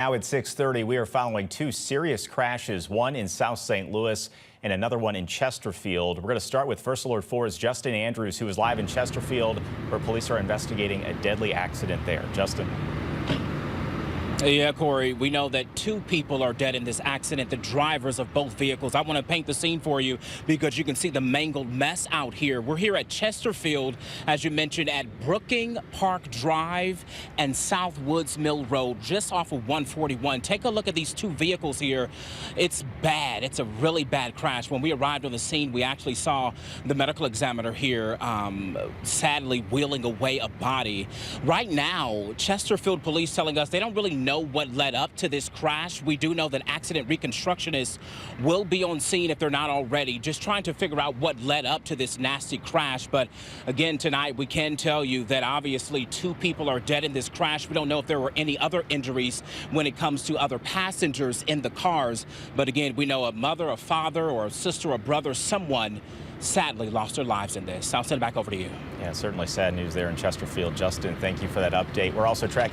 Now at 6:30, we are following two serious crashes, one in South St. Louis and another one in Chesterfield. We're going to start with First Alert 4's Justin Andrews, who is live in Chesterfield, where police are investigating a deadly accident there. Justin. Yeah, Corey, we know that two people are dead in this accident, the drivers of both vehicles. I want to paint the scene for you because you can see the mangled mess out here. We're here at Chesterfield, as you mentioned, at Brooking Park Drive and South Woods Mill Road, just off of 141. Take a look at these two vehicles here. It's bad. It's a really bad crash. When we arrived on the scene, we actually saw the medical examiner here sadly wheeling away a body. Right now, Chesterfield police telling us they don't really know what led up to this crash. We do know that accident reconstructionists will be on scene if they're not already, just trying to figure out what led up to this nasty crash. But again, tonight we can tell you that obviously two people are dead in this crash. We don't know if there were any other injuries when it comes to other passengers in the cars. But again, we know a mother, a father, or a sister, or brother, someone sadly lost their lives in this. I'll send it back over to you. Yeah, certainly sad news there in Chesterfield. Justin, thank you for that update. We're also tracking